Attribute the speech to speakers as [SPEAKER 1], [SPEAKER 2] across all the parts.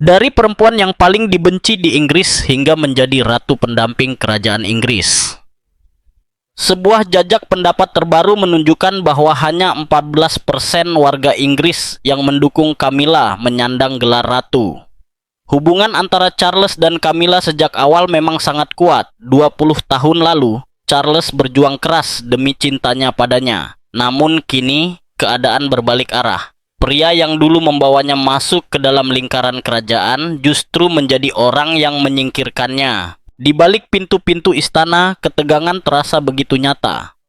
[SPEAKER 1] Dari perempuan yang paling dibenci di Inggris hingga menjadi ratu pendamping kerajaan Inggris. Sebuah jajak pendapat terbaru menunjukkan bahwa hanya 14% warga Inggris yang mendukung Camilla menyandang gelar ratu. Hubungan antara Charles dan Camilla sejak awal memang sangat kuat. 20 tahun lalu, Charles berjuang keras demi cintanya padanya. Namun kini, keadaan berbalik arah. Pria yang dulu membawanya masuk ke dalam lingkaran kerajaan justru menjadi orang yang menyingkirkannya. Di balik pintu-pintu istana, ketegangan terasa begitu nyata.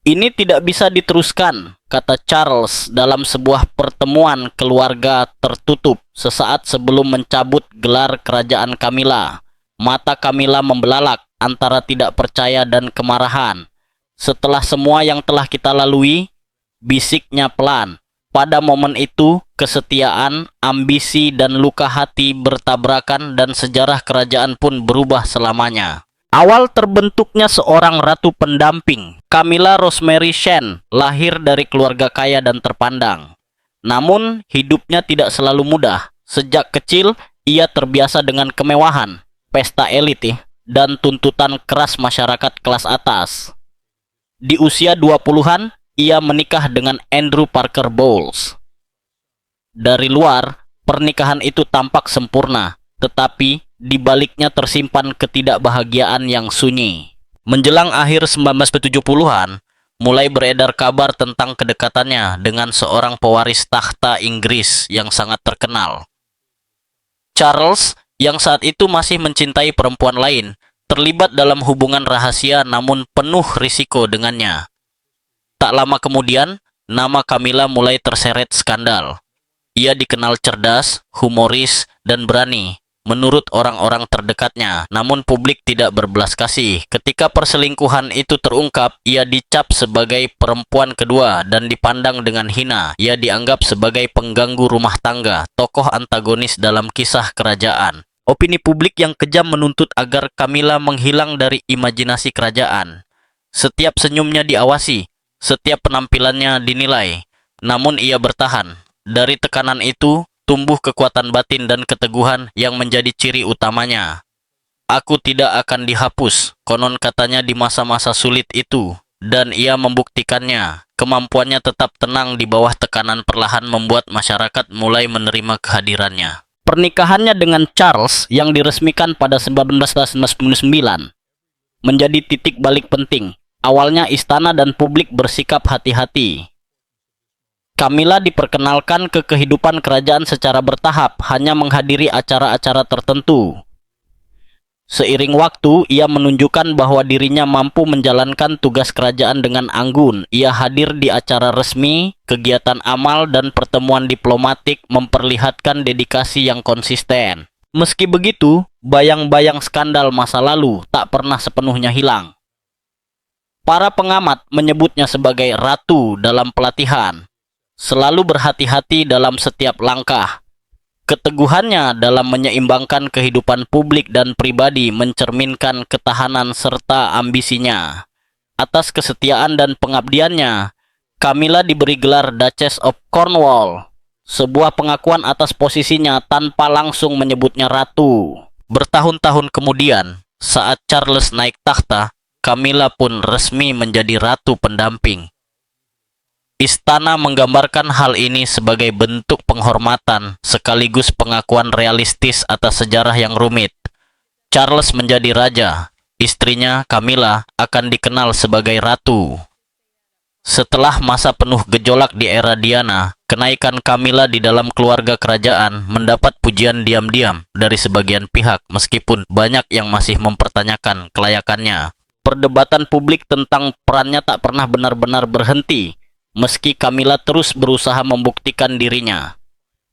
[SPEAKER 1] Ini tidak bisa diteruskan, kata Charles dalam sebuah pertemuan keluarga tertutup sesaat sebelum mencabut gelar kerajaan Camilla. Mata Camilla membelalak antara tidak percaya dan kemarahan. Setelah semua yang telah kita lalui, bisiknya pelan. Pada momen itu, kesetiaan, ambisi, dan luka hati bertabrakan dan sejarah kerajaan pun berubah selamanya. Awal terbentuknya seorang ratu pendamping, Camilla Rosemary Shen, lahir dari keluarga kaya dan terpandang. Namun, hidupnya tidak selalu mudah. Sejak kecil, ia terbiasa dengan kemewahan, pesta elit, dan tuntutan keras masyarakat kelas atas. Di usia 20-an, ia menikah dengan Andrew Parker Bowles. Dari luar, pernikahan itu tampak sempurna, tetapi di baliknya tersimpan ketidakbahagiaan yang sunyi. Menjelang akhir 1970-an, mulai beredar kabar tentang kedekatannya dengan seorang pewaris tahta Inggris yang sangat terkenal. Charles, yang saat itu masih mencintai perempuan lain, terlibat dalam hubungan rahasia namun penuh risiko dengannya. Tak lama kemudian, nama Camilla mulai terseret skandal. Ia dikenal cerdas, humoris, dan berani, menurut orang-orang terdekatnya. Namun publik tidak berbelas kasih. Ketika perselingkuhan itu terungkap, ia dicap sebagai perempuan kedua dan dipandang dengan hina. Ia dianggap sebagai pengganggu rumah tangga, tokoh antagonis dalam kisah kerajaan. Opini publik yang kejam menuntut agar Camilla menghilang dari imajinasi kerajaan. Setiap senyumnya diawasi. Setiap penampilannya dinilai, namun ia bertahan. Dari tekanan itu, tumbuh kekuatan batin dan keteguhan yang menjadi ciri utamanya. Aku tidak akan dihapus, konon katanya di masa-masa sulit itu. Dan ia membuktikannya. Kemampuannya tetap tenang di bawah tekanan perlahan membuat masyarakat mulai menerima kehadirannya. Pernikahannya dengan Charles yang diresmikan pada 1999 menjadi titik balik penting. Awalnya istana dan publik bersikap hati-hati. Camilla diperkenalkan ke kehidupan kerajaan secara bertahap, hanya menghadiri acara-acara tertentu. Seiring waktu, ia menunjukkan bahwa dirinya mampu menjalankan tugas kerajaan dengan anggun. Ia hadir di acara resmi, kegiatan amal, dan pertemuan diplomatik memperlihatkan dedikasi yang konsisten. Meski begitu, bayang-bayang skandal masa lalu tak pernah sepenuhnya hilang. Para pengamat menyebutnya sebagai ratu dalam pelatihan, selalu berhati-hati dalam setiap langkah. Keteguhannya dalam menyeimbangkan kehidupan publik dan pribadi mencerminkan ketahanan serta ambisinya. Atas kesetiaan dan pengabdiannya, Camilla diberi gelar Duchess of Cornwall, sebuah pengakuan atas posisinya tanpa langsung menyebutnya ratu. Bertahun-tahun kemudian, saat Charles naik tahta, Camilla pun resmi menjadi ratu pendamping. Istana menggambarkan hal ini sebagai bentuk penghormatan sekaligus pengakuan realistis atas sejarah yang rumit. Charles menjadi raja, istrinya Camilla akan dikenal sebagai ratu. Setelah masa penuh gejolak di era Diana, kenaikan Camilla di dalam keluarga kerajaan mendapat pujian diam-diam dari sebagian pihak meskipun banyak yang masih mempertanyakan kelayakannya. Perdebatan publik tentang perannya tak pernah benar-benar berhenti, meski Camilla terus berusaha membuktikan dirinya.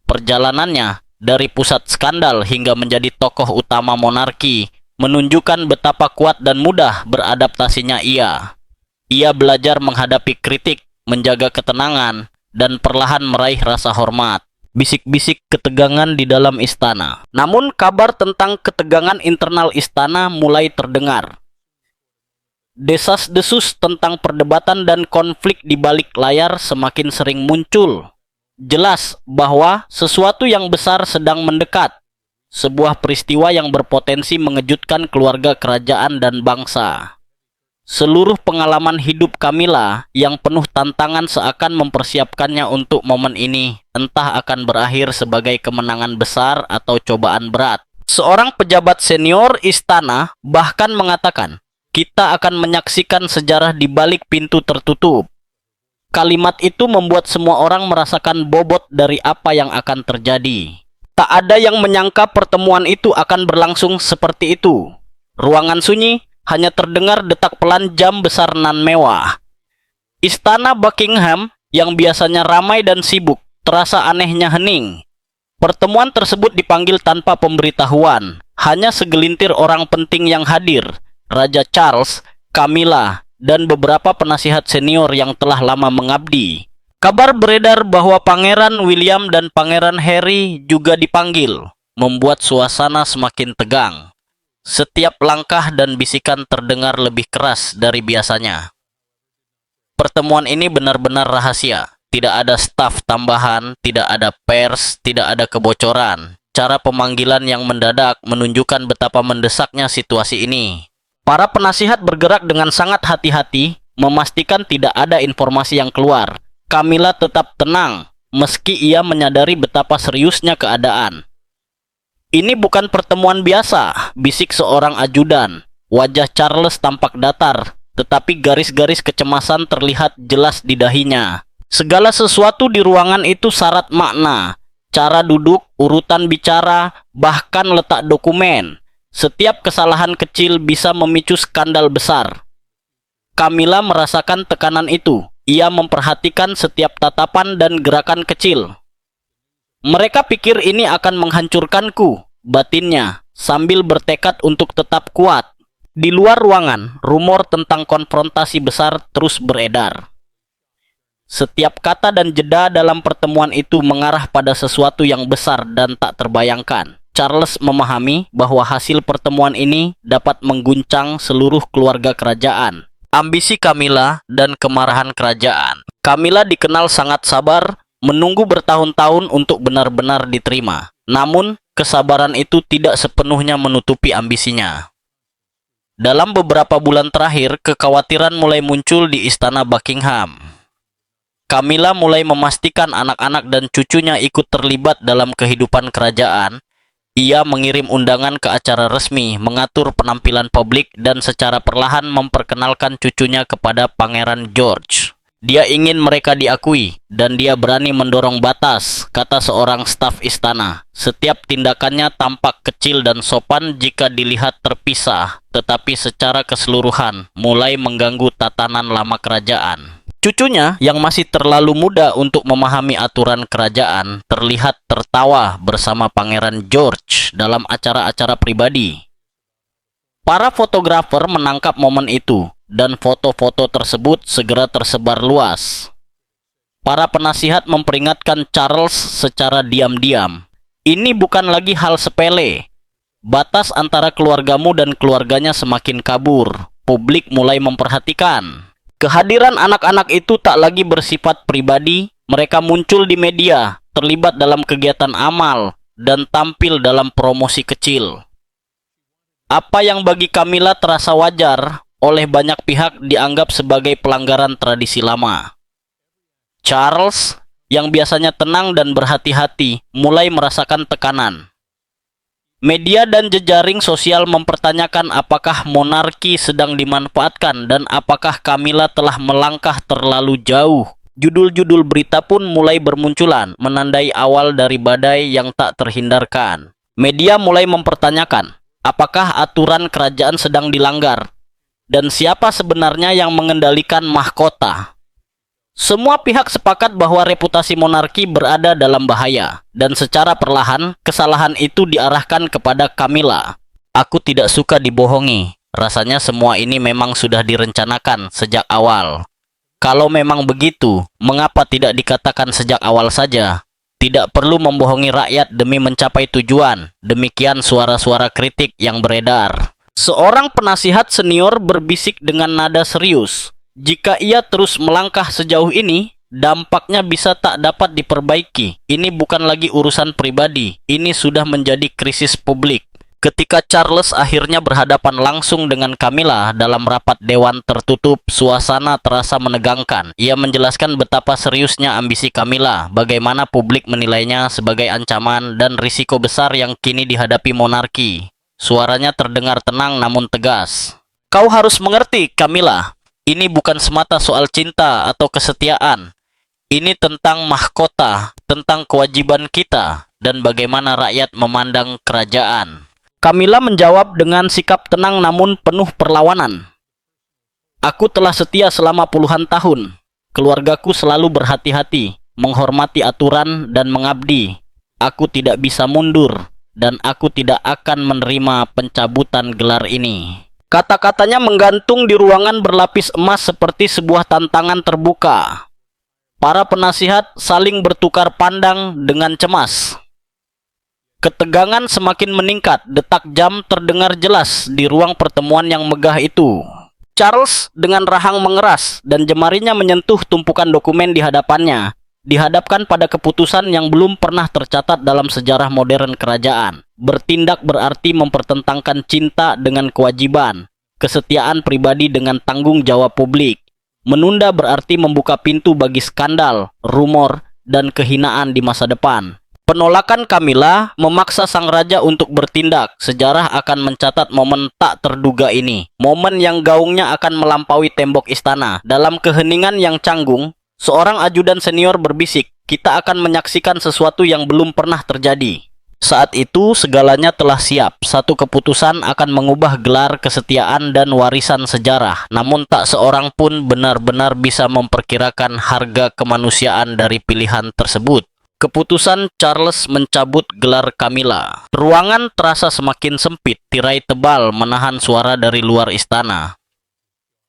[SPEAKER 1] Perjalanannya dari pusat skandal hingga menjadi tokoh utama monarki menunjukkan betapa kuat dan mudah beradaptasinya ia. Ia belajar menghadapi kritik, menjaga ketenangan, dan perlahan meraih rasa hormat. Bisik-bisik ketegangan di dalam istana. Namun kabar tentang ketegangan internal istana mulai terdengar. Desas-desus tentang perdebatan dan konflik di balik layar semakin sering muncul. Jelas bahwa sesuatu yang besar sedang mendekat. Sebuah peristiwa yang berpotensi mengejutkan keluarga kerajaan dan bangsa. Seluruh pengalaman hidup Camilla yang penuh tantangan seakan mempersiapkannya untuk momen ini, entah akan berakhir sebagai kemenangan besar atau cobaan berat. Seorang pejabat senior istana bahkan mengatakan, "Kita akan menyaksikan sejarah di balik pintu tertutup." Kalimat itu membuat semua orang merasakan bobot dari apa yang akan terjadi. Tak ada yang menyangka pertemuan itu akan berlangsung seperti itu. Ruangan sunyi, hanya terdengar detak pelan jam besar nan mewah. Istana Buckingham yang biasanya ramai dan sibuk, terasa anehnya hening. Pertemuan tersebut dipanggil tanpa pemberitahuan. Hanya segelintir orang penting yang hadir, Raja Charles, Camilla, dan beberapa penasihat senior yang telah lama mengabdi. Kabar beredar bahwa Pangeran William dan Pangeran Harry juga dipanggil, membuat suasana semakin tegang. Setiap langkah dan bisikan terdengar lebih keras dari biasanya. Pertemuan ini benar-benar rahasia. Tidak ada staf tambahan, tidak ada pers, tidak ada kebocoran. Cara pemanggilan yang mendadak menunjukkan betapa mendesaknya situasi ini. Para penasihat bergerak dengan sangat hati-hati, memastikan tidak ada informasi yang keluar. Camilla tetap tenang, meski ia menyadari betapa seriusnya keadaan. "Ini bukan pertemuan biasa," bisik seorang ajudan. Wajah Charles tampak datar, tetapi garis-garis kecemasan terlihat jelas di dahinya. Segala sesuatu di ruangan itu syarat makna. Cara duduk, urutan bicara, bahkan letak dokumen. Setiap kesalahan kecil bisa memicu skandal besar. Camilla merasakan tekanan itu. Ia memperhatikan setiap tatapan dan gerakan kecil. "Mereka pikir ini akan menghancurkanku," batinnya, sambil bertekad untuk tetap kuat. Di luar ruangan, rumor tentang konfrontasi besar terus beredar. Setiap kata dan jeda dalam pertemuan itu mengarah pada sesuatu yang besar dan tak terbayangkan. Charles memahami bahwa hasil pertemuan ini dapat mengguncang seluruh keluarga kerajaan. Ambisi Camilla dan kemarahan kerajaan. Camilla dikenal sangat sabar, menunggu bertahun-tahun untuk benar-benar diterima. Namun, kesabaran itu tidak sepenuhnya menutupi ambisinya. Dalam beberapa bulan terakhir, kekhawatiran mulai muncul di Istana Buckingham. Camilla mulai memastikan anak-anak dan cucunya ikut terlibat dalam kehidupan kerajaan. Ia mengirim undangan ke acara resmi, mengatur penampilan publik, dan secara perlahan memperkenalkan cucunya kepada Pangeran George. "Dia ingin mereka diakui, dan dia berani mendorong batas," kata seorang staf istana. "Setiap tindakannya tampak kecil dan sopan jika dilihat terpisah, tetapi secara keseluruhan mulai mengganggu tatanan lama kerajaan." Cucunya yang masih terlalu muda untuk memahami aturan kerajaan terlihat tertawa bersama Pangeran George dalam acara-acara pribadi. Para fotografer menangkap momen itu, dan foto-foto tersebut segera tersebar luas. Para penasihat memperingatkan Charles secara diam-diam. "Ini bukan lagi hal sepele. Batas antara keluargamu dan keluarganya semakin kabur. Publik mulai memperhatikan." Kehadiran anak-anak itu tak lagi bersifat pribadi. Mereka muncul di media, terlibat dalam kegiatan amal, dan tampil dalam promosi kecil. Apa yang bagi Camilla terasa wajar, oleh banyak pihak dianggap sebagai pelanggaran tradisi lama. Charles, yang biasanya tenang dan berhati-hati, mulai merasakan tekanan. Media dan jejaring sosial mempertanyakan apakah monarki sedang dimanfaatkan dan apakah Camilla telah melangkah terlalu jauh. Judul-judul berita pun mulai bermunculan, menandai awal dari badai yang tak terhindarkan. Media mulai mempertanyakan apakah aturan kerajaan sedang dilanggar dan siapa sebenarnya yang mengendalikan mahkota. Semua pihak sepakat bahwa reputasi monarki berada dalam bahaya, dan secara perlahan kesalahan itu diarahkan kepada Camilla. "Aku tidak suka dibohongi. Rasanya semua ini memang sudah direncanakan sejak awal. Kalau memang begitu, mengapa tidak dikatakan sejak awal saja? Tidak perlu membohongi rakyat demi mencapai tujuan." Demikian suara-suara kritik yang beredar. Seorang penasihat senior berbisik dengan nada serius. Jika ia terus melangkah sejauh ini, dampaknya bisa tak dapat diperbaiki. Ini bukan lagi urusan pribadi, ini sudah menjadi krisis publik. Ketika Charles akhirnya berhadapan langsung dengan Camilla dalam rapat dewan tertutup, suasana terasa menegangkan. Ia menjelaskan betapa seriusnya ambisi Camilla, bagaimana publik menilainya sebagai ancaman dan risiko besar yang kini dihadapi monarki. Suaranya terdengar tenang namun tegas. Kau harus mengerti, Camilla. Ini bukan semata soal cinta atau kesetiaan. Ini tentang mahkota, tentang kewajiban kita, dan bagaimana rakyat memandang kerajaan. Camilla menjawab dengan sikap tenang namun penuh perlawanan. Aku telah setia selama puluhan tahun. Keluargaku selalu berhati-hati, menghormati aturan dan mengabdi. Aku tidak bisa mundur, dan aku tidak akan menerima pencabutan gelar ini. Kata-katanya menggantung di ruangan berlapis emas seperti sebuah tantangan terbuka. Para penasihat saling bertukar pandang dengan cemas. Ketegangan semakin meningkat, detak jam terdengar jelas di ruang pertemuan yang megah itu. Charles dengan rahang mengeras dan jemarinya menyentuh tumpukan dokumen di hadapannya. Dihadapkan pada keputusan yang belum pernah tercatat dalam sejarah modern kerajaan. Bertindak berarti mempertentangkan cinta dengan kewajiban, kesetiaan pribadi dengan tanggung jawab publik. Menunda berarti membuka pintu bagi skandal, rumor, dan kehinaan di masa depan. Penolakan Camilla memaksa sang raja untuk bertindak. Sejarah akan mencatat momen tak terduga ini. Momen yang gaungnya akan melampaui tembok istana. Dalam keheningan yang canggung, seorang ajudan senior berbisik, "Kita akan menyaksikan sesuatu yang belum pernah terjadi." Saat itu segalanya telah siap. Satu keputusan akan mengubah gelar kesetiaan dan warisan sejarah. Namun tak seorang pun benar-benar bisa memperkirakan harga kemanusiaan dari pilihan tersebut. Keputusan Charles mencabut gelar Camilla. Ruangan terasa semakin sempit, tirai tebal menahan suara dari luar istana.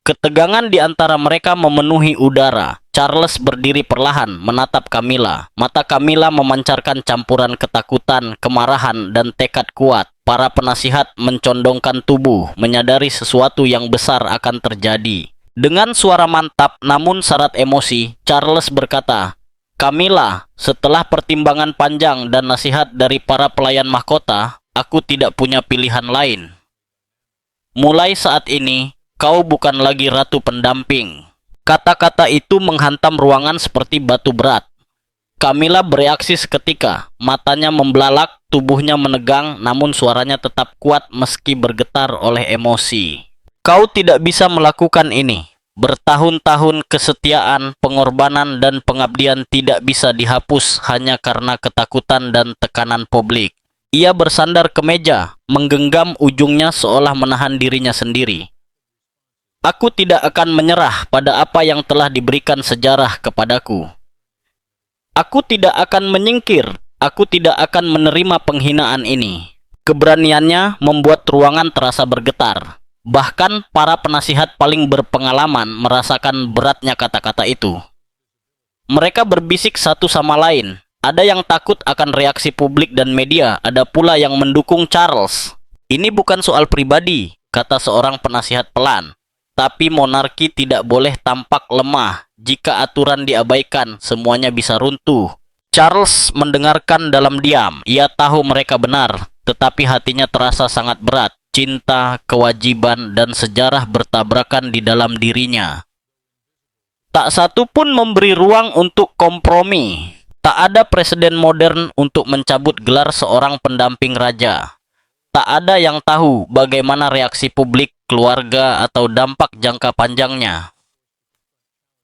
[SPEAKER 1] Ketegangan di antara mereka memenuhi udara. Charles berdiri perlahan, menatap Camilla. Mata Camilla memancarkan campuran ketakutan, kemarahan, dan tekad kuat. Para penasihat mencondongkan tubuh, menyadari sesuatu yang besar akan terjadi. Dengan suara mantap namun syarat emosi, Charles berkata, "Camilla, setelah pertimbangan panjang dan nasihat dari para pelayan mahkota, aku tidak punya pilihan lain. Mulai saat ini, kau bukan lagi ratu pendamping." Kata-kata itu menghantam ruangan seperti batu berat. Camilla bereaksi seketika, matanya membelalak, tubuhnya menegang, namun suaranya tetap kuat meski bergetar oleh emosi. "Kau tidak bisa melakukan ini. Bertahun-tahun kesetiaan, pengorbanan, dan pengabdian tidak bisa dihapus hanya karena ketakutan dan tekanan publik." Ia bersandar ke meja, menggenggam ujungnya seolah menahan dirinya sendiri. "Aku tidak akan menyerah pada apa yang telah diberikan sejarah kepadaku. Aku tidak akan menyingkir, aku tidak akan menerima penghinaan ini." Keberaniannya membuat ruangan terasa bergetar. Bahkan para penasihat paling berpengalaman merasakan beratnya kata-kata itu. Mereka berbisik satu sama lain. Ada yang takut akan reaksi publik dan media, ada pula yang mendukung Charles. "Ini bukan soal pribadi," kata seorang penasihat pelan. "Tapi monarki tidak boleh tampak lemah. Jika aturan diabaikan, semuanya bisa runtuh." Charles mendengarkan dalam diam. Ia tahu mereka benar, tetapi hatinya terasa sangat berat. Cinta, kewajiban, dan sejarah bertabrakan di dalam dirinya. Tak satu pun memberi ruang untuk kompromi. Tak ada presiden modern untuk mencabut gelar seorang pendamping raja. Tak ada yang tahu bagaimana reaksi publik, keluarga, atau dampak jangka panjangnya.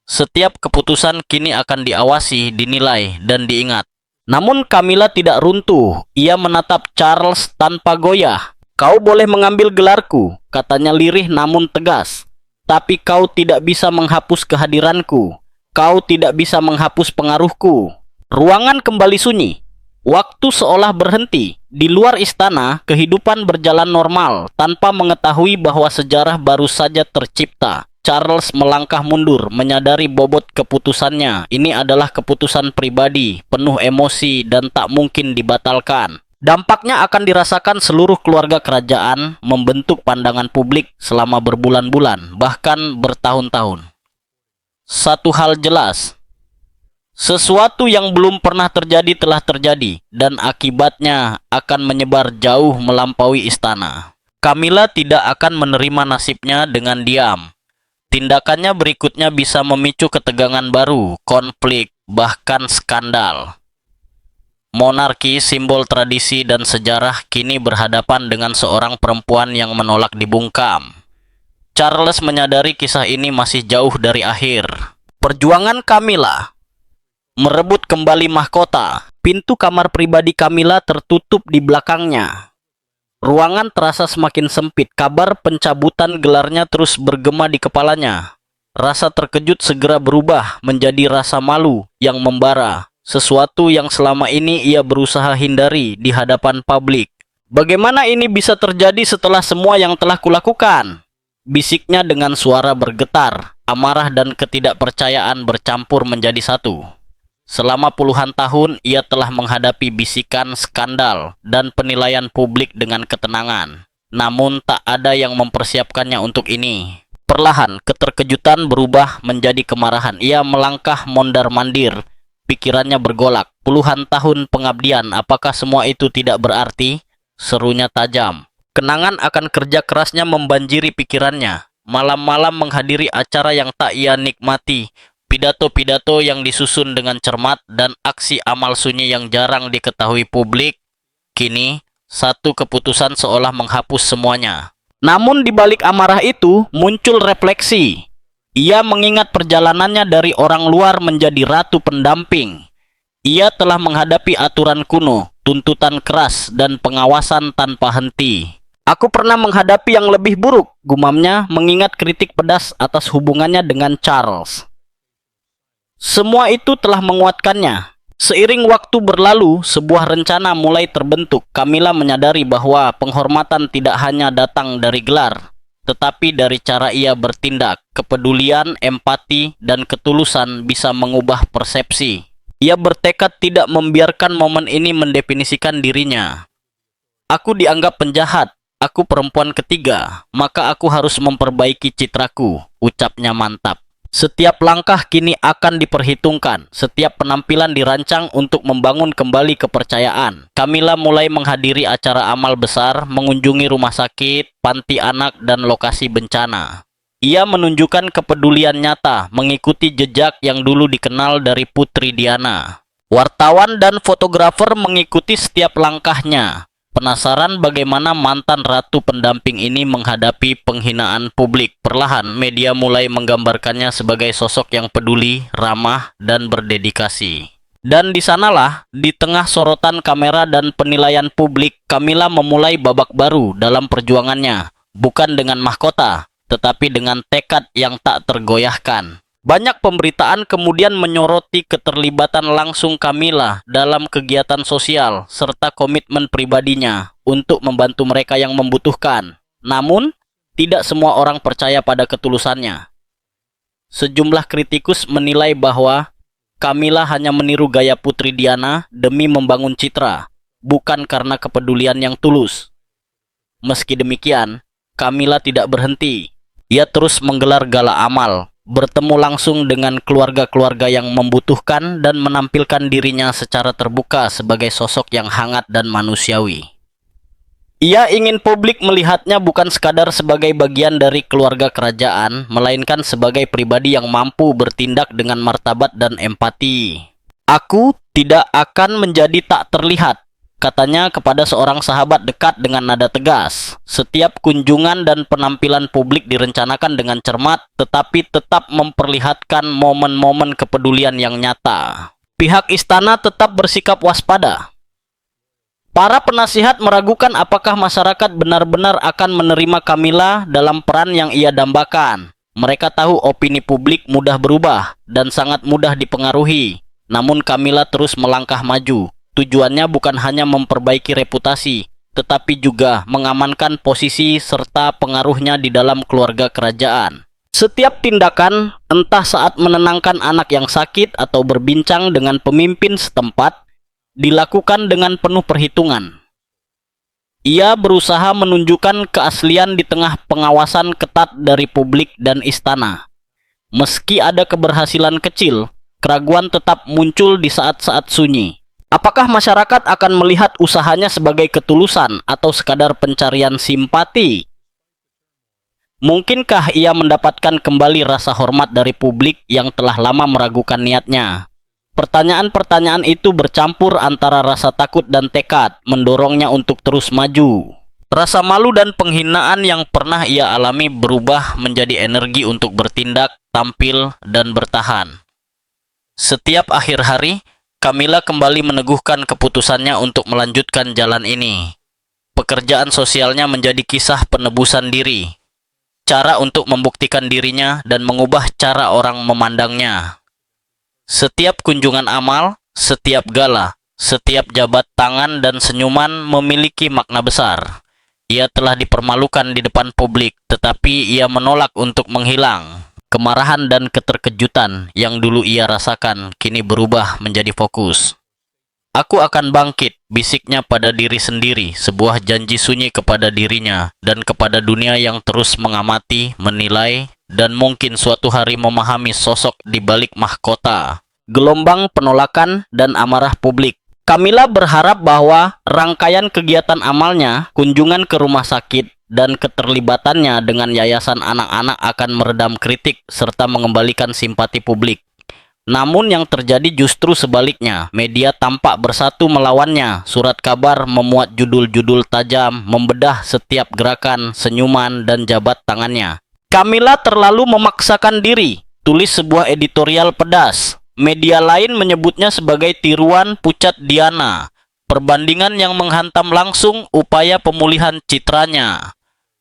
[SPEAKER 1] Setiap keputusan kini akan diawasi, dinilai, dan diingat. Namun Camilla tidak runtuh. Ia menatap Charles tanpa goyah. "Kau boleh mengambil gelarku," katanya lirih namun tegas. "Tapi kau tidak bisa menghapus kehadiranku. Kau tidak bisa menghapus pengaruhku." Ruangan kembali sunyi. Waktu seolah berhenti. Di luar istana, kehidupan berjalan normal, tanpa mengetahui bahwa sejarah baru saja tercipta. Charles melangkah mundur, menyadari bobot keputusannya. Ini adalah keputusan pribadi, penuh emosi, dan tak mungkin dibatalkan. Dampaknya akan dirasakan seluruh keluarga kerajaan, membentuk pandangan publik selama berbulan-bulan, bahkan bertahun-tahun. Satu hal jelas, Sesuatu yang belum pernah terjadi telah terjadi, dan akibatnya akan menyebar jauh melampaui istana. Camilla tidak akan menerima nasibnya dengan diam. Tindakannya berikutnya bisa memicu ketegangan baru, konflik, bahkan skandal. Monarki, simbol tradisi dan sejarah, kini berhadapan dengan seorang perempuan yang menolak dibungkam. Charles menyadari kisah ini masih jauh dari akhir. Perjuangan Camilla merebut kembali mahkota. Pintu kamar pribadi Camilla tertutup di belakangnya. Ruangan terasa semakin sempit. Kabar pencabutan gelarnya terus bergema di kepalanya. Rasa terkejut segera berubah menjadi rasa malu yang membara. Sesuatu yang selama ini ia berusaha hindari di hadapan publik. Bagaimana ini bisa terjadi setelah semua yang telah kulakukan? Bisiknya dengan suara bergetar. Amarah dan ketidakpercayaan bercampur menjadi satu. Selama puluhan tahun, ia telah menghadapi bisikan, skandal, dan penilaian publik dengan ketenangan. Namun, tak ada yang mempersiapkannya untuk ini. Perlahan, keterkejutan berubah menjadi kemarahan. Ia melangkah mondar-mandir. Pikirannya bergolak. Puluhan tahun pengabdian, apakah semua itu tidak berarti? Serunya tajam. Kenangan akan kerja kerasnya membanjiri pikirannya. Malam-malam menghadiri acara yang tak ia nikmati. Pidato-pidato yang disusun dengan cermat dan aksi amal sunyi yang jarang diketahui publik. Kini, satu keputusan seolah menghapus semuanya. Namun di balik amarah itu, muncul refleksi. Ia mengingat perjalanannya dari orang luar menjadi ratu pendamping. Ia telah menghadapi aturan kuno, tuntutan keras, dan pengawasan tanpa henti. Aku pernah menghadapi yang lebih buruk, gumamnya mengingat kritik pedas atas hubungannya dengan Charles. Semua itu telah menguatkannya. Seiring waktu berlalu, sebuah rencana mulai terbentuk. Camilla menyadari bahwa penghormatan tidak hanya datang dari gelar, tetapi dari cara ia bertindak. Kepedulian, empati, dan ketulusan bisa mengubah persepsi. Ia bertekad tidak membiarkan momen ini mendefinisikan dirinya. Aku dianggap penjahat. Aku perempuan ketiga, maka aku harus memperbaiki citraku, ucapnya mantap. Setiap langkah kini akan diperhitungkan. Setiap penampilan dirancang untuk membangun kembali kepercayaan. Camilla mulai menghadiri acara amal besar, mengunjungi rumah sakit, panti anak, dan lokasi bencana. Ia menunjukkan kepedulian nyata, mengikuti jejak yang dulu dikenal dari Putri Diana. Wartawan dan fotografer mengikuti setiap langkahnya. Penasaran bagaimana mantan ratu pendamping ini menghadapi penghinaan publik. Perlahan, media mulai menggambarkannya sebagai sosok yang peduli, ramah, dan berdedikasi. Dan di sanalah, di tengah sorotan kamera dan penilaian publik, Camilla memulai babak baru dalam perjuangannya. Bukan dengan mahkota, tetapi dengan tekad yang tak tergoyahkan. Banyak pemberitaan kemudian menyoroti keterlibatan langsung Camilla dalam kegiatan sosial serta komitmen pribadinya untuk membantu mereka yang membutuhkan. Namun, tidak semua orang percaya pada ketulusannya. Sejumlah kritikus menilai bahwa Camilla hanya meniru gaya Putri Diana demi membangun citra, bukan karena kepedulian yang tulus. Meski demikian, Camilla tidak berhenti. Ia terus menggelar gala amal, bertemu langsung dengan keluarga-keluarga yang membutuhkan dan menampilkan dirinya secara terbuka sebagai sosok yang hangat dan manusiawi. Ia ingin publik melihatnya bukan sekadar sebagai bagian dari keluarga kerajaan, melainkan sebagai pribadi yang mampu bertindak dengan martabat dan empati. Aku tidak akan menjadi tak terlihat, katanya kepada seorang sahabat dekat dengan nada tegas. Setiap kunjungan dan penampilan publik direncanakan dengan cermat, tetapi tetap memperlihatkan momen-momen kepedulian yang nyata. Pihak istana tetap bersikap waspada. Para penasihat meragukan apakah masyarakat benar-benar akan menerima Camilla dalam peran yang ia dambakan. Mereka tahu opini publik mudah berubah dan sangat mudah dipengaruhi. Namun Camilla terus melangkah maju. Tujuannya bukan hanya memperbaiki reputasi, tetapi juga mengamankan posisi serta pengaruhnya di dalam keluarga kerajaan. Setiap tindakan, entah saat menenangkan anak yang sakit atau berbincang dengan pemimpin setempat, dilakukan dengan penuh perhitungan. Ia berusaha menunjukkan keaslian di tengah pengawasan ketat dari publik dan istana. Meski ada keberhasilan kecil, Keraguan tetap muncul di saat-saat sunyi. Apakah masyarakat akan melihat usahanya sebagai ketulusan atau sekadar pencarian simpati? Mungkinkah ia mendapatkan kembali rasa hormat dari publik yang telah lama meragukan niatnya? Pertanyaan-pertanyaan itu bercampur antara rasa takut dan tekad, mendorongnya untuk terus maju. Rasa malu dan penghinaan yang pernah ia alami berubah menjadi energi untuk bertindak, tampil, dan bertahan. Setiap akhir hari, Kamila kembali meneguhkan keputusannya untuk melanjutkan jalan ini. Pekerjaan sosialnya menjadi kisah penebusan diri, cara untuk membuktikan dirinya dan mengubah cara orang memandangnya. Setiap kunjungan amal, setiap gala, setiap jabat tangan dan senyuman memiliki makna besar. Ia telah dipermalukan di depan publik, tetapi ia menolak untuk menghilang. Kemarahan dan keterkejutan yang dulu ia rasakan kini berubah menjadi fokus. Aku akan bangkit, bisiknya pada diri sendiri, sebuah janji sunyi kepada dirinya dan kepada dunia yang terus mengamati, menilai, dan mungkin suatu hari memahami sosok di balik mahkota. Gelombang penolakan dan amarah publik. Kamila berharap bahwa rangkaian kegiatan amalnya, kunjungan ke rumah sakit, dan keterlibatannya dengan yayasan anak-anak akan meredam kritik serta mengembalikan simpati publik. Namun yang terjadi justru sebaliknya. Media tampak bersatu melawannya. Surat kabar memuat judul-judul tajam, membedah setiap gerakan, senyuman, dan jabat tangannya. Kamila terlalu memaksakan diri, tulis sebuah editorial pedas. Media lain menyebutnya sebagai tiruan pucat Diana. Perbandingan yang menghantam langsung upaya pemulihan citranya.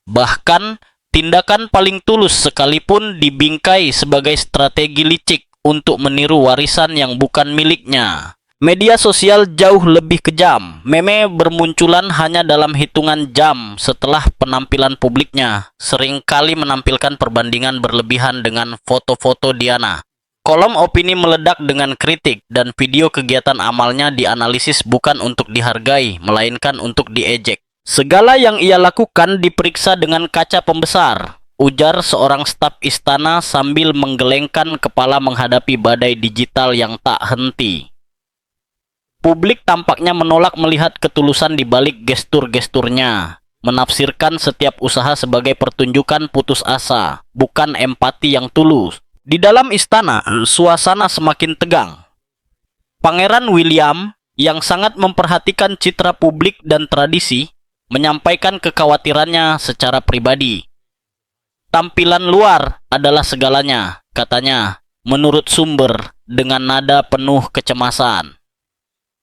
[SPEAKER 1] Bahkan, tindakan paling tulus sekalipun dibingkai sebagai strategi licik untuk meniru warisan yang bukan miliknya. Media sosial jauh lebih kejam. Meme bermunculan hanya dalam hitungan jam setelah penampilan publiknya, seringkali menampilkan perbandingan berlebihan dengan foto-foto Diana. Kolom opini meledak dengan kritik dan video kegiatan amalnya dianalisis bukan untuk dihargai, melainkan untuk diejek. Segala yang ia lakukan diperiksa dengan kaca pembesar, ujar seorang staf istana sambil menggelengkan kepala menghadapi badai digital yang tak henti. Publik tampaknya menolak melihat ketulusan di balik gestur-gesturnya, menafsirkan setiap usaha sebagai pertunjukan putus asa, bukan empati yang tulus. Di dalam istana, suasana semakin tegang. Pangeran William, yang sangat memperhatikan citra publik dan tradisi, menyampaikan kekhawatirannya secara pribadi. Tampilan luar adalah segalanya, katanya, menurut sumber dengan nada penuh kecemasan.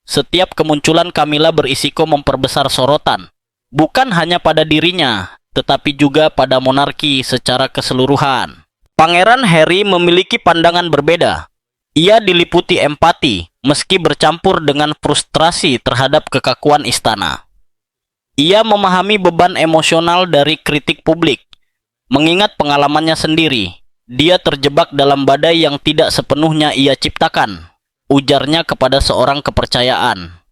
[SPEAKER 1] Setiap kemunculan Kamila berisiko memperbesar sorotan, bukan hanya pada dirinya, tetapi juga pada monarki secara keseluruhan. Pangeran Harry memiliki pandangan berbeda. Ia diliputi empati, meski bercampur dengan frustrasi terhadap kekakuan istana. Ia memahami beban emosional dari kritik publik. Mengingat pengalamannya sendiri, dia terjebak dalam badai yang tidak sepenuhnya ia ciptakan, ujarnya kepada seorang kepercayaan.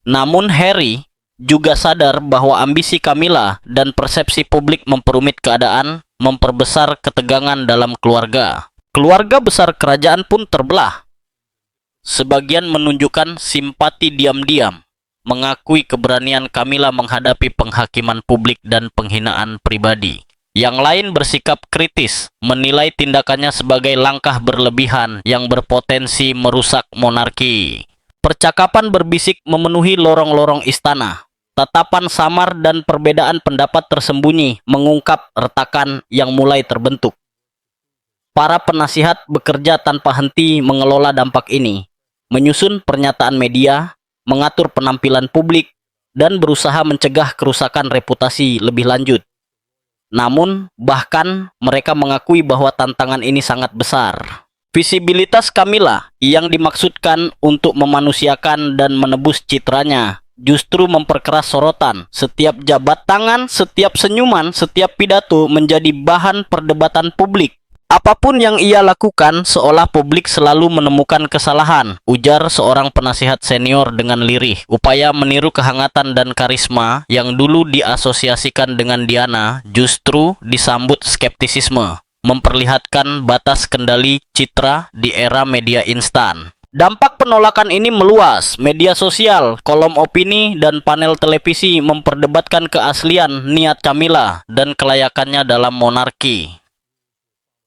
[SPEAKER 1] Namun Harry juga sadar bahwa ambisi Kamila dan persepsi publik memperumit keadaan, memperbesar ketegangan dalam keluarga. Keluarga besar kerajaan pun terbelah. Sebagian menunjukkan simpati diam-diam, mengakui keberanian Kamila menghadapi penghakiman publik dan penghinaan pribadi. Yang lain bersikap kritis, menilai tindakannya sebagai langkah berlebihan yang berpotensi merusak monarki. Percakapan berbisik memenuhi lorong-lorong istana. Tatapan samar dan perbedaan pendapat tersembunyi mengungkap retakan yang mulai terbentuk. Para penasihat bekerja tanpa henti mengelola dampak ini, menyusun pernyataan media, mengatur penampilan publik, dan berusaha mencegah kerusakan reputasi lebih lanjut. Namun, bahkan mereka mengakui bahwa tantangan ini sangat besar. Visibilitas Kamila yang dimaksudkan untuk memanusiakan dan menebus citranya justru memperkeras sorotan. Setiap jabat tangan, setiap senyuman, setiap pidato menjadi bahan perdebatan publik. Apapun yang ia lakukan, seolah publik selalu menemukan kesalahan, ujar seorang penasihat senior dengan lirih. Upaya meniru kehangatan dan karisma yang dulu diasosiasikan dengan Diana justru disambut skeptisisme. memperlihatkan batas kendali citra di era media instan. Dampak penolakan ini meluas. Media sosial, kolom opini, dan panel televisi memperdebatkan keaslian niat Camilla dan kelayakannya dalam monarki.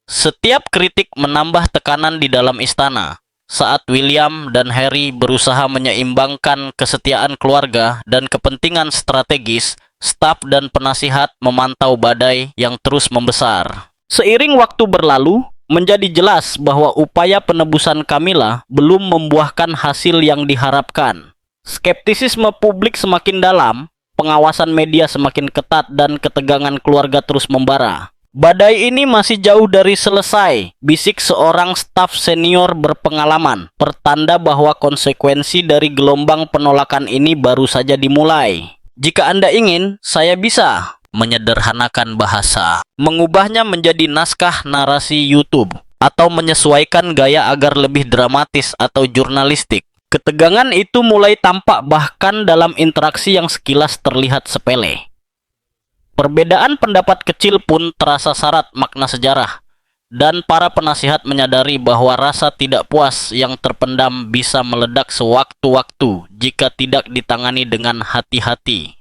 [SPEAKER 1] Setiap kritik menambah tekanan di dalam istana. Saat William dan Harry berusaha menyeimbangkan kesetiaan keluarga dan kepentingan strategis, staf dan penasihat memantau badai yang terus membesar. Seiring waktu berlalu, menjadi jelas bahwa upaya penebusan Camilla belum membuahkan hasil yang diharapkan. Skeptisisme publik semakin dalam, pengawasan media semakin ketat, dan ketegangan keluarga terus membara. Badai ini masih jauh dari selesai, bisik seorang staf senior berpengalaman, pertanda bahwa konsekuensi dari gelombang penolakan ini baru saja dimulai. Jika Anda ingin, saya bisa menyederhanakan bahasa, mengubahnya menjadi naskah narasi YouTube, atau menyesuaikan gaya agar lebih dramatis atau jurnalistik. Ketegangan itu mulai tampak bahkan dalam interaksi yang sekilas terlihat sepele. Perbedaan pendapat kecil pun terasa syarat makna sejarah, dan para penasihat menyadari bahwa rasa tidak puas yang terpendam bisa meledak sewaktu-waktu jika tidak ditangani dengan hati-hati.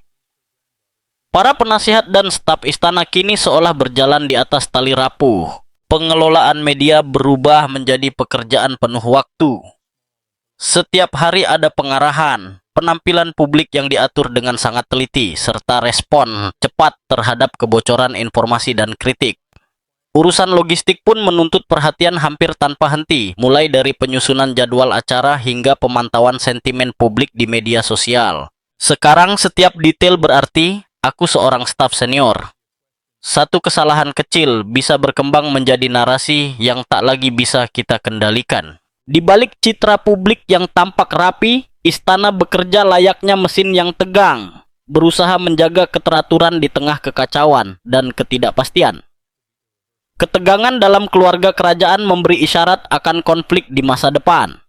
[SPEAKER 1] Para penasihat dan staf istana kini seolah berjalan di atas tali rapuh. Pengelolaan media berubah menjadi pekerjaan penuh waktu. Setiap hari ada pengarahan, penampilan publik yang diatur dengan sangat teliti, serta respon cepat terhadap kebocoran informasi dan kritik. Urusan logistik pun menuntut perhatian hampir tanpa henti, mulai dari penyusunan jadwal acara hingga pemantauan sentimen publik di media sosial. Sekarang setiap detail berarti. Aku seorang staf senior. Satu kesalahan kecil bisa berkembang menjadi narasi yang tak lagi bisa kita kendalikan. Di balik citra publik yang tampak rapi, istana bekerja layaknya mesin yang tegang, berusaha menjaga keteraturan di tengah kekacauan dan ketidakpastian. Ketegangan dalam keluarga kerajaan memberi isyarat akan konflik di masa depan.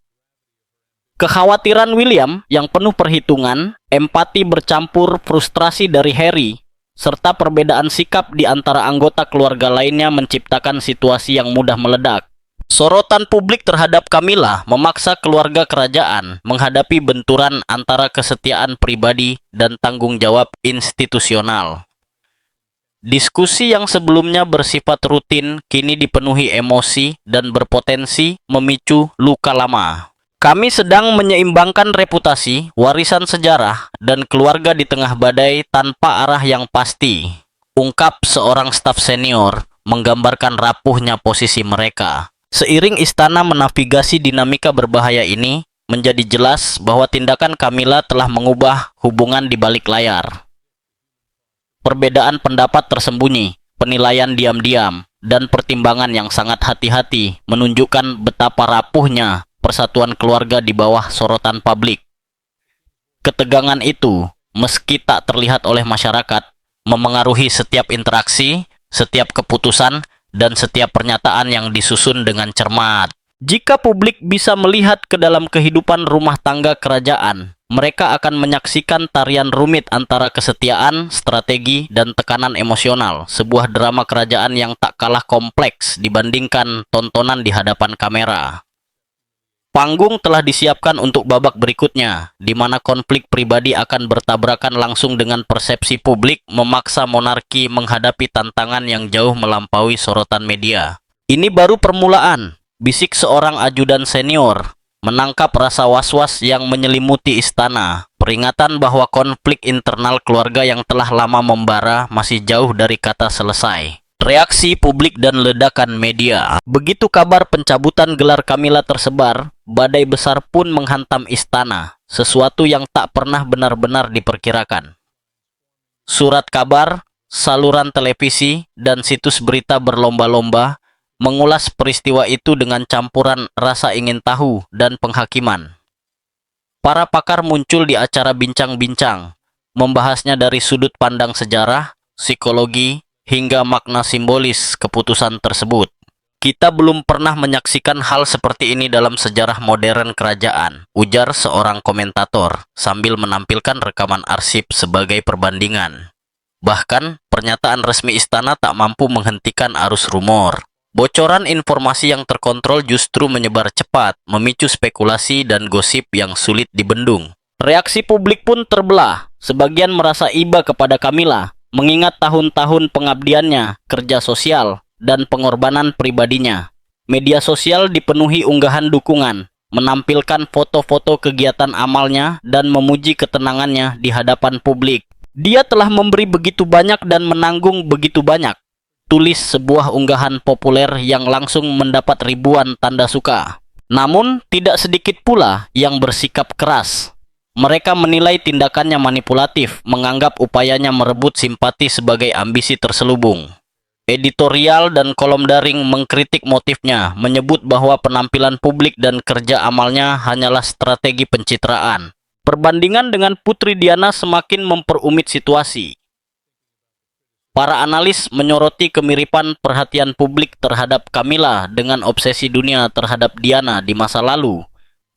[SPEAKER 1] Kekhawatiran William yang penuh perhitungan, empati bercampur frustrasi dari Harry, serta perbedaan sikap di antara anggota keluarga lainnya menciptakan situasi yang mudah meledak. Sorotan publik terhadap Camilla memaksa keluarga kerajaan menghadapi benturan antara kesetiaan pribadi dan tanggung jawab institusional. Diskusi yang sebelumnya bersifat rutin kini dipenuhi emosi dan berpotensi memicu luka lama. Kami sedang menyeimbangkan reputasi, warisan sejarah, dan keluarga di tengah badai tanpa arah yang pasti. Ungkap seorang staf senior, menggambarkan rapuhnya posisi mereka. Seiring istana menavigasi dinamika berbahaya ini, menjadi jelas bahwa tindakan Camilla telah mengubah hubungan di balik layar. Perbedaan pendapat tersembunyi, penilaian diam-diam, dan pertimbangan yang sangat hati-hati menunjukkan betapa rapuhnya persatuan keluarga di bawah sorotan publik. Ketegangan itu, meski tak terlihat oleh masyarakat, memengaruhi setiap interaksi, setiap keputusan, dan setiap pernyataan yang disusun dengan cermat. Jika publik bisa melihat ke dalam kehidupan rumah tangga kerajaan, mereka akan menyaksikan tarian rumit antara kesetiaan, strategi, dan tekanan emosional, sebuah drama kerajaan yang tak kalah kompleks dibandingkan tontonan di hadapan kamera. Panggung telah disiapkan untuk babak berikutnya, di mana konflik pribadi akan bertabrakan langsung dengan persepsi publik, memaksa monarki menghadapi tantangan yang jauh melampaui sorotan media. Ini baru permulaan, bisik seorang ajudan senior, menangkap rasa was-was yang menyelimuti istana, peringatan bahwa konflik internal keluarga yang telah lama membara masih jauh dari kata selesai. Reaksi publik dan ledakan media. Begitu kabar pencabutan gelar Camilla tersebar, badai besar pun menghantam istana, sesuatu yang tak pernah benar-benar diperkirakan. Surat kabar, saluran televisi, dan situs berita berlomba-lomba mengulas peristiwa itu dengan campuran rasa ingin tahu dan penghakiman. Para pakar muncul di acara bincang-bincang, membahasnya dari sudut pandang sejarah, psikologi, hingga makna simbolis keputusan tersebut. Kita belum pernah menyaksikan hal seperti ini dalam sejarah modern kerajaan, ujar seorang komentator sambil menampilkan rekaman arsip sebagai perbandingan. Bahkan, pernyataan resmi istana tak mampu menghentikan arus rumor. Bocoran informasi yang terkontrol justru menyebar cepat, memicu spekulasi dan gosip yang sulit dibendung. Reaksi publik pun terbelah. Sebagian merasa iba kepada Camilla, mengingat tahun-tahun pengabdiannya, kerja sosial, dan pengorbanan pribadinya. Media sosial dipenuhi unggahan dukungan, menampilkan foto-foto kegiatan amalnya, dan memuji ketenangannya di hadapan publik. Dia telah memberi begitu banyak dan menanggung begitu banyak. Tulis sebuah unggahan populer yang langsung mendapat ribuan tanda suka. Namun, tidak sedikit pula yang bersikap keras. Mereka menilai tindakannya manipulatif, menganggap upayanya merebut simpati sebagai ambisi terselubung. Editorial dan kolom daring mengkritik motifnya, menyebut bahwa penampilan publik dan kerja amalnya hanyalah strategi pencitraan. Perbandingan dengan Putri Diana semakin memperumit situasi. Para analis menyoroti kemiripan perhatian publik terhadap Camilla dengan obsesi dunia terhadap Diana di masa lalu,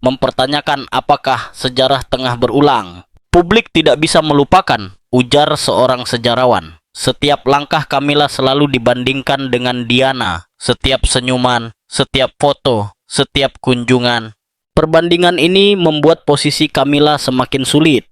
[SPEAKER 1] mempertanyakan apakah sejarah tengah berulang. Publik tidak bisa melupakan, ujar seorang sejarawan. Setiap langkah Camilla selalu dibandingkan dengan Diana, setiap senyuman, setiap foto, setiap kunjungan. Perbandingan ini membuat posisi Camilla semakin sulit.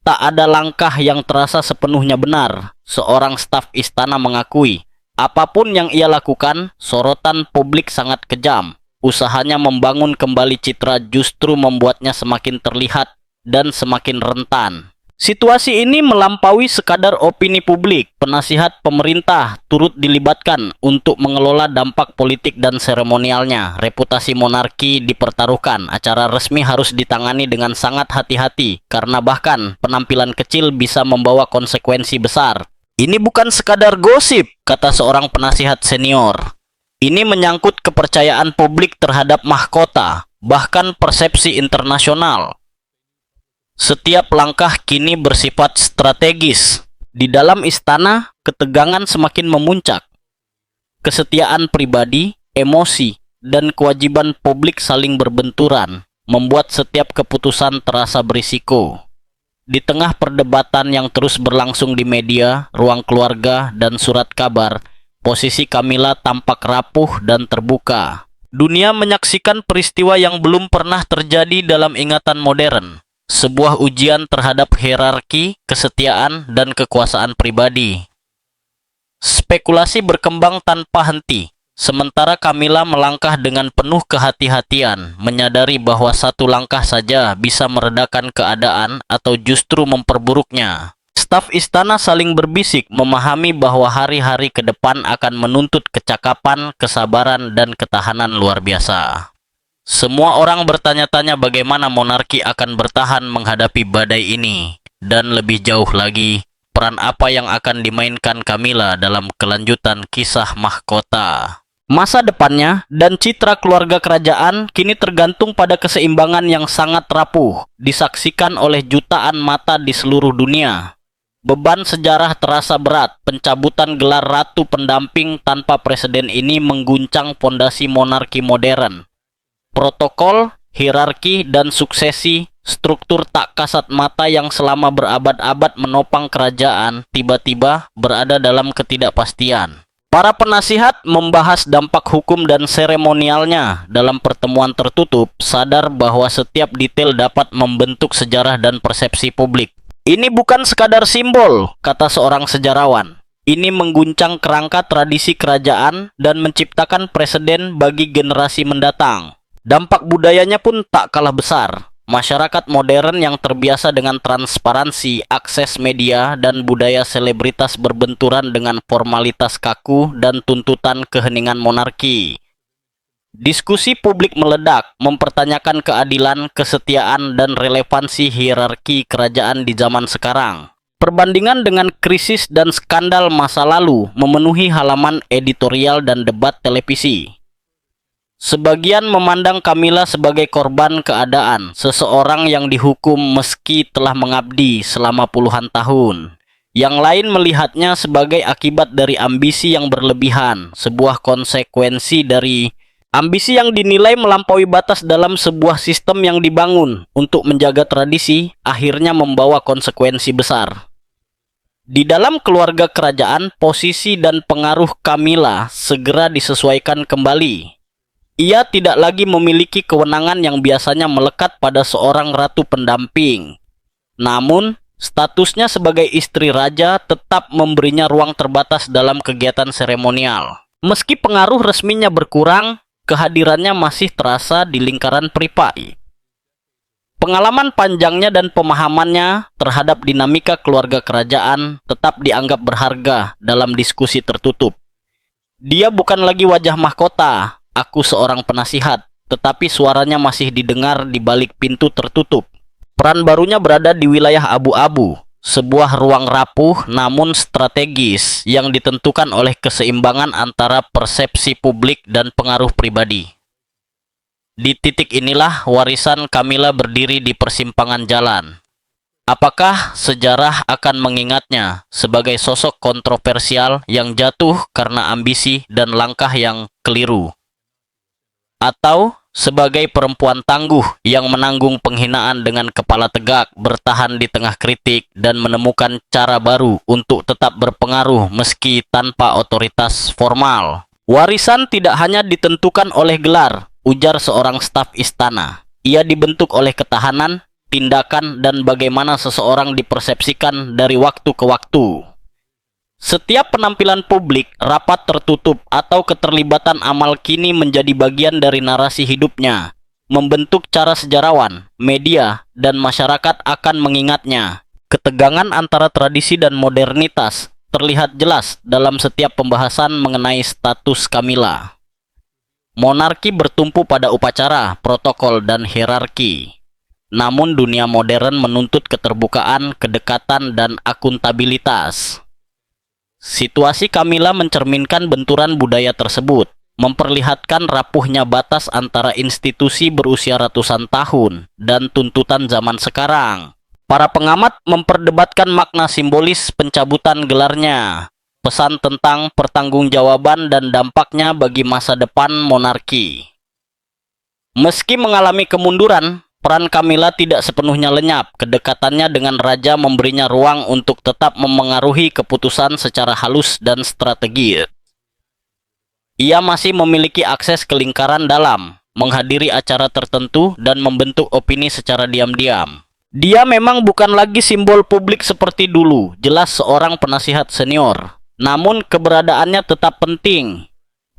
[SPEAKER 1] Tak ada langkah yang terasa sepenuhnya benar, seorang staf istana mengakui. Apapun yang ia lakukan, sorotan publik sangat kejam. Usahanya membangun kembali citra justru membuatnya semakin terlihat dan semakin rentan. Situasi ini melampaui sekadar opini publik. Penasihat pemerintah turut dilibatkan untuk mengelola dampak politik dan seremonialnya. Reputasi monarki dipertaruhkan. Acara resmi harus ditangani dengan sangat hati-hati, karena bahkan penampilan kecil bisa membawa konsekuensi besar. Ini bukan sekadar gosip, kata seorang penasihat senior. Ini menyangkut kepercayaan publik terhadap mahkota, bahkan persepsi internasional. Setiap langkah kini bersifat strategis. Di dalam istana, ketegangan semakin memuncak. Kesetiaan pribadi, emosi, dan kewajiban publik saling berbenturan, membuat setiap keputusan terasa berisiko. Di tengah perdebatan yang terus berlangsung di media, ruang keluarga, dan surat kabar, posisi Camilla tampak rapuh dan terbuka. Dunia menyaksikan peristiwa yang belum pernah terjadi dalam ingatan modern. Sebuah ujian terhadap hierarki, kesetiaan, dan kekuasaan pribadi. Spekulasi berkembang tanpa henti, sementara Camilla melangkah dengan penuh kehati-hatian, menyadari bahwa satu langkah saja bisa meredakan keadaan atau justru memperburuknya. Staf istana saling berbisik, memahami bahwa hari-hari ke depan akan menuntut kecakapan, kesabaran, dan ketahanan luar biasa. Semua orang bertanya-tanya bagaimana monarki akan bertahan menghadapi badai ini. Dan lebih jauh lagi, peran apa yang akan dimainkan Camilla dalam kelanjutan kisah mahkota. Masa depannya dan citra keluarga kerajaan kini tergantung pada keseimbangan yang sangat rapuh, disaksikan oleh jutaan mata di seluruh dunia. Beban sejarah terasa berat. Pencabutan gelar ratu pendamping tanpa presiden ini mengguncang fondasi monarki modern. Protokol, hierarki, dan suksesi, struktur tak kasat mata yang selama berabad-abad menopang kerajaan, tiba-tiba berada dalam ketidakpastian. Para penasihat membahas dampak hukum dan seremonialnya dalam pertemuan tertutup, sadar bahwa setiap detail dapat membentuk sejarah dan persepsi publik. Ini bukan sekadar simbol, kata seorang sejarawan. Ini mengguncang kerangka tradisi kerajaan dan menciptakan preseden bagi generasi mendatang. Dampak budayanya pun tak kalah besar. Masyarakat modern yang terbiasa dengan transparansi, akses media, dan budaya selebritas berbenturan dengan formalitas kaku dan tuntutan keheningan monarki. Diskusi publik meledak, mempertanyakan keadilan, kesetiaan, dan relevansi hierarki kerajaan di zaman sekarang. Perbandingan dengan krisis dan skandal masa lalu memenuhi halaman editorial dan debat televisi. Sebagian memandang Camilla sebagai korban keadaan, seseorang yang dihukum meski telah mengabdi selama puluhan tahun. Yang lain melihatnya sebagai akibat dari ambisi yang berlebihan, sebuah konsekuensi dari ambisi yang dinilai melampaui batas dalam sebuah sistem yang dibangun untuk menjaga tradisi, akhirnya membawa konsekuensi besar. Di dalam keluarga kerajaan, posisi dan pengaruh Camilla segera disesuaikan kembali. Ia tidak lagi memiliki kewenangan yang biasanya melekat pada seorang ratu pendamping. Namun, statusnya sebagai istri raja tetap memberinya ruang terbatas dalam kegiatan seremonial. Meski pengaruh resminya berkurang, kehadirannya masih terasa di lingkaran pribadi. Pengalaman panjangnya dan pemahamannya terhadap dinamika keluarga kerajaan tetap dianggap berharga dalam diskusi tertutup. Dia bukan lagi wajah mahkota, aku seorang penasihat, tetapi suaranya masih didengar di balik pintu tertutup. Peran barunya berada di wilayah abu-abu, sebuah ruang rapuh namun strategis yang ditentukan oleh keseimbangan antara persepsi publik dan pengaruh pribadi. Di titik inilah warisan Camilla berdiri di persimpangan jalan. Apakah sejarah akan mengingatnya sebagai sosok kontroversial yang jatuh karena ambisi dan langkah yang keliru? Atau sebagai perempuan tangguh yang menanggung penghinaan dengan kepala tegak, bertahan di tengah kritik, dan menemukan cara baru untuk tetap berpengaruh meski tanpa otoritas formal? Warisan tidak hanya ditentukan oleh gelar, ujar seorang staf istana. Ia dibentuk oleh ketahanan, tindakan, dan bagaimana seseorang dipersepsikan dari waktu ke waktu. Setiap penampilan publik, rapat tertutup, atau keterlibatan amal kini menjadi bagian dari narasi hidupnya, membentuk cara sejarawan, media, dan masyarakat akan mengingatnya. Ketegangan antara tradisi dan modernitas terlihat jelas dalam setiap pembahasan mengenai status Camilla. Monarki bertumpu pada upacara, protokol, dan hierarki. Namun dunia modern menuntut keterbukaan, kedekatan, dan akuntabilitas. Situasi Camilla mencerminkan benturan budaya tersebut, memperlihatkan rapuhnya batas antara institusi berusia ratusan tahun dan tuntutan zaman sekarang. Para pengamat memperdebatkan makna simbolis pencabutan gelarnya, pesan tentang pertanggungjawaban dan dampaknya bagi masa depan monarki. Meski mengalami kemunduran, peran Camilla tidak sepenuhnya lenyap. Kedekatannya dengan raja memberinya ruang untuk tetap memengaruhi keputusan secara halus dan strategis. Ia masih memiliki akses ke lingkaran dalam, menghadiri acara tertentu, dan membentuk opini secara diam-diam. Dia memang bukan lagi simbol publik seperti dulu, jelas seorang penasihat senior. Namun keberadaannya tetap penting.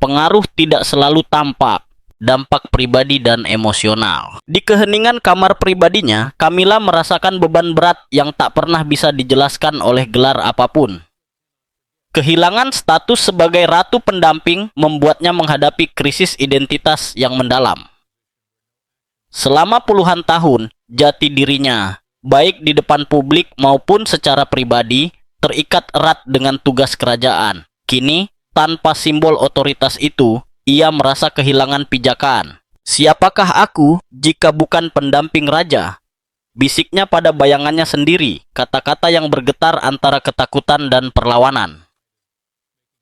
[SPEAKER 1] Pengaruh tidak selalu tampak. Dampak pribadi dan emosional. Di keheningan kamar pribadinya, Camilla merasakan beban berat yang tak pernah bisa dijelaskan oleh gelar apapun. Kehilangan status sebagai ratu pendamping membuatnya menghadapi krisis identitas yang mendalam. Selama puluhan tahun, jati dirinya, baik di depan publik maupun secara pribadi, terikat erat dengan tugas kerajaan. Kini, tanpa simbol otoritas itu, ia merasa kehilangan pijakan. Siapakah aku jika bukan pendamping raja? Bisiknya pada bayangannya sendiri, kata-kata yang bergetar antara ketakutan dan perlawanan.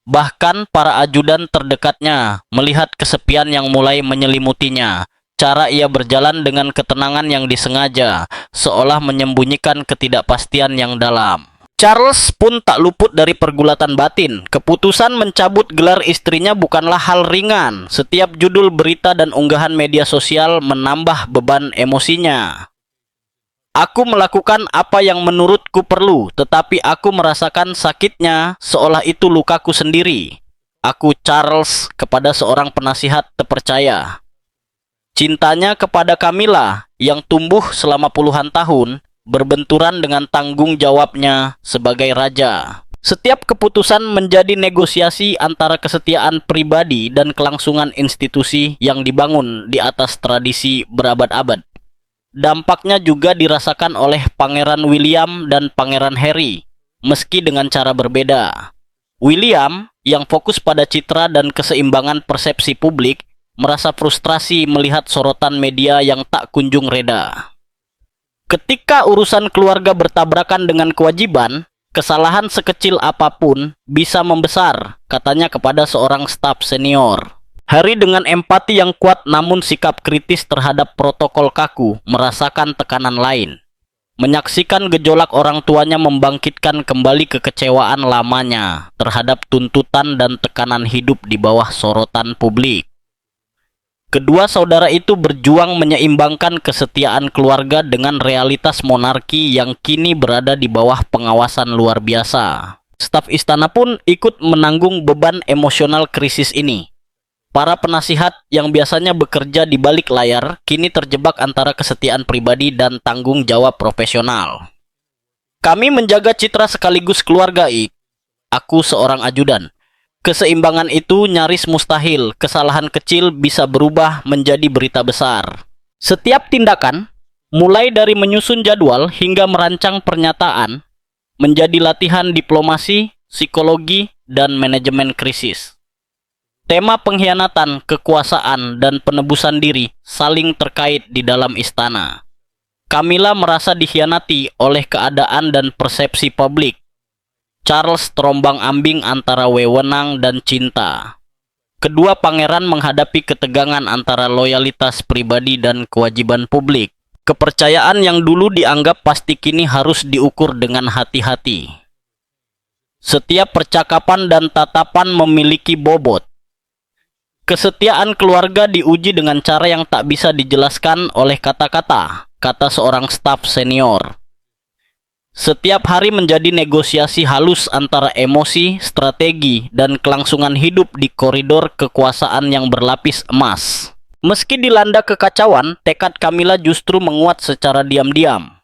[SPEAKER 1] Bahkan para ajudan terdekatnya melihat kesepian yang mulai menyelimutinya. Cara ia berjalan dengan ketenangan yang disengaja, seolah menyembunyikan ketidakpastian yang dalam. Charles pun tak luput dari pergulatan batin. Keputusan mencabut gelar istrinya bukanlah hal ringan. Setiap judul berita dan unggahan media sosial menambah beban emosinya. Aku melakukan apa yang menurutku perlu, tetapi aku merasakan sakitnya seolah itu lukaku sendiri. Aku Charles kepada seorang penasihat terpercaya. Cintanya kepada Camilla yang tumbuh selama puluhan tahun berbenturan dengan tanggung jawabnya sebagai raja. Setiap keputusan menjadi negosiasi antara kesetiaan pribadi dan kelangsungan institusi yang dibangun di atas tradisi berabad-abad. Dampaknya juga dirasakan oleh Pangeran William dan Pangeran Harry, meski dengan cara berbeda. William, yang fokus pada citra dan keseimbangan persepsi publik, merasa frustrasi melihat sorotan media yang tak kunjung reda. Ketika urusan keluarga bertabrakan dengan kewajiban, kesalahan sekecil apapun bisa membesar, katanya kepada seorang staf senior. Harry dengan empati yang kuat namun sikap kritis terhadap protokol kaku merasakan tekanan lain. Menyaksikan gejolak orang tuanya membangkitkan kembali kekecewaan lamanya terhadap tuntutan dan tekanan hidup di bawah sorotan publik. Kedua saudara itu berjuang menyeimbangkan kesetiaan keluarga dengan realitas monarki yang kini berada di bawah pengawasan luar biasa. Staf istana pun ikut menanggung beban emosional krisis ini. Para penasihat yang biasanya bekerja di balik layar kini terjebak antara kesetiaan pribadi dan tanggung jawab profesional. Kami menjaga citra sekaligus keluarga, Ik. Aku seorang ajudan. Keseimbangan itu nyaris mustahil. Kesalahan kecil bisa berubah menjadi berita besar. Setiap tindakan, mulai dari menyusun jadwal hingga merancang pernyataan, menjadi latihan diplomasi, psikologi, dan manajemen krisis. Tema pengkhianatan, kekuasaan, dan penebusan diri saling terkait di dalam istana. Camilla merasa dikhianati oleh keadaan dan persepsi publik. Charles terombang-ambing antara wewenang dan cinta. Kedua pangeran menghadapi ketegangan antara loyalitas pribadi dan kewajiban publik. Kepercayaan yang dulu dianggap pasti kini harus diukur dengan hati-hati. Setiap percakapan dan tatapan memiliki bobot. Kesetiaan keluarga diuji dengan cara yang tak bisa dijelaskan oleh kata-kata, kata seorang staf senior. Setiap hari menjadi negosiasi halus antara emosi, strategi, dan kelangsungan hidup di koridor kekuasaan yang berlapis emas. Meski dilanda kekacauan, tekad Camilla justru menguat secara diam-diam.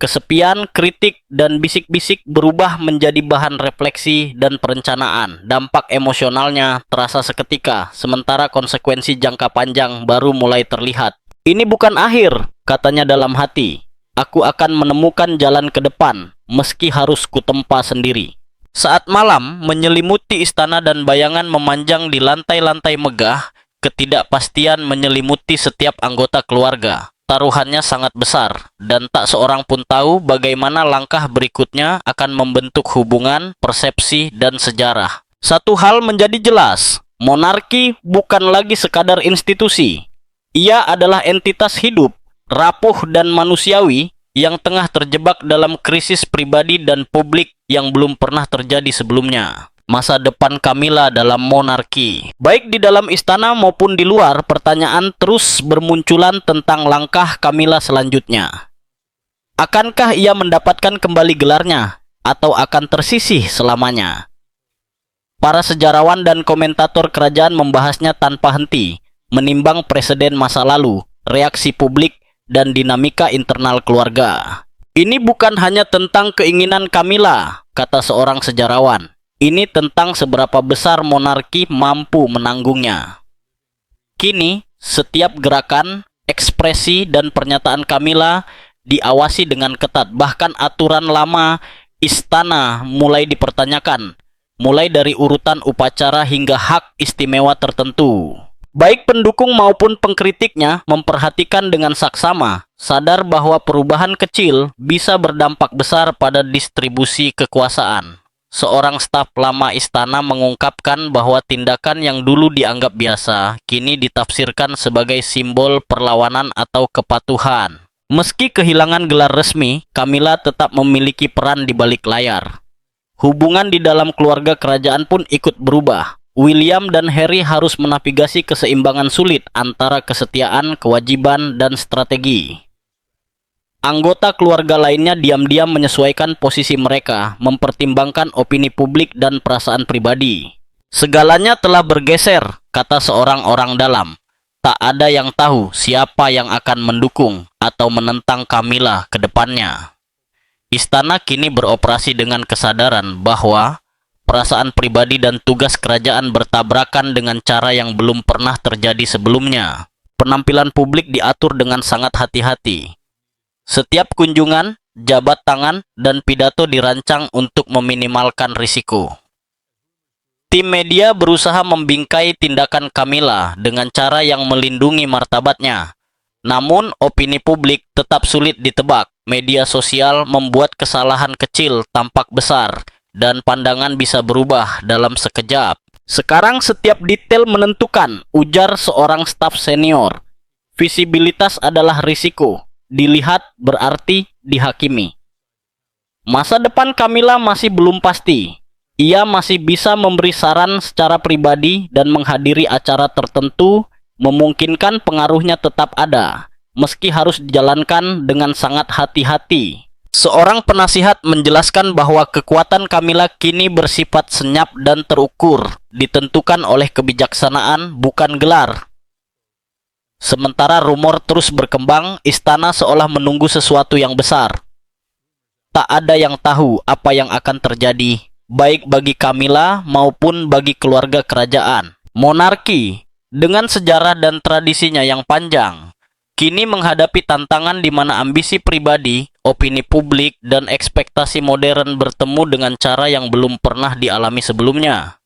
[SPEAKER 1] Kesepian, kritik, dan bisik-bisik berubah menjadi bahan refleksi dan perencanaan. Dampak emosionalnya terasa seketika, sementara konsekuensi jangka panjang baru mulai terlihat. Ini bukan akhir, katanya dalam hati. Aku akan menemukan jalan ke depan, meski harus kutempa sendiri. Saat malam menyelimuti istana dan bayangan memanjang di lantai-lantai megah, ketidakpastian menyelimuti setiap anggota keluarga. Taruhannya sangat besar, dan tak seorang pun tahu bagaimana langkah berikutnya akan membentuk hubungan, persepsi, dan sejarah. Satu hal menjadi jelas, monarki bukan lagi sekadar institusi. Ia adalah entitas hidup, rapuh dan manusiawi yang tengah terjebak dalam krisis pribadi dan publik yang belum pernah terjadi sebelumnya. Masa depan Camilla dalam monarki. Baik di dalam istana maupun di luar, pertanyaan terus bermunculan tentang langkah Camilla selanjutnya. Akankah ia mendapatkan kembali gelarnya atau akan tersisih selamanya? Para sejarawan dan komentator kerajaan membahasnya tanpa henti, menimbang presiden masa lalu, reaksi publik, dan dinamika internal keluarga. Ini bukan hanya tentang keinginan Camilla, kata seorang sejarawan. Ini tentang seberapa besar monarki mampu menanggungnya. Kini, setiap gerakan, ekspresi, dan pernyataan Camilla diawasi dengan ketat. Bahkan aturan lama istana mulai dipertanyakan, mulai dari urutan upacara hingga hak istimewa tertentu. Baik pendukung maupun pengkritiknya memperhatikan dengan saksama, sadar bahwa perubahan kecil bisa berdampak besar pada distribusi kekuasaan. Seorang staf lama istana mengungkapkan bahwa tindakan yang dulu dianggap biasa, kini ditafsirkan sebagai simbol perlawanan atau kepatuhan. Meski kehilangan gelar resmi, Camilla tetap memiliki peran di balik layar. Hubungan di dalam keluarga kerajaan pun ikut berubah. William dan Harry harus menavigasi keseimbangan sulit antara kesetiaan, kewajiban, dan strategi. Anggota keluarga lainnya diam-diam menyesuaikan posisi mereka, mempertimbangkan opini publik dan perasaan pribadi. Segalanya telah bergeser, kata seorang orang dalam. Tak ada yang tahu siapa yang akan mendukung atau menentang Camilla ke depannya. Istana kini beroperasi dengan kesadaran bahwa perasaan pribadi dan tugas kerajaan bertabrakan dengan cara yang belum pernah terjadi sebelumnya. Penampilan publik diatur dengan sangat hati-hati. Setiap kunjungan, jabat tangan, dan pidato dirancang untuk meminimalkan risiko. Tim media berusaha membingkai tindakan Camilla dengan cara yang melindungi martabatnya. Namun, opini publik tetap sulit ditebak. Media sosial membuat kesalahan kecil tampak besar, dan pandangan bisa berubah dalam sekejap. Sekarang setiap detail menentukan, ujar seorang staf senior. Visibilitas adalah risiko. dilihat berarti dihakimi. Masa depan Camilla masih belum pasti. Ia masih bisa memberi saran secara pribadi dan menghadiri acara tertentu, memungkinkan pengaruhnya tetap ada, meski harus dijalankan dengan sangat hati-hati. Seorang penasihat menjelaskan bahwa kekuatan Camilla kini bersifat senyap dan terukur, ditentukan oleh kebijaksanaan, bukan gelar. Sementara rumor terus berkembang, istana seolah menunggu sesuatu yang besar. Tak ada yang tahu apa yang akan terjadi, baik bagi Camilla maupun bagi keluarga kerajaan. Monarki, dengan sejarah dan tradisinya yang panjang, kini menghadapi tantangan di mana ambisi pribadi, opini publik, dan ekspektasi modern bertemu dengan cara yang belum pernah dialami sebelumnya.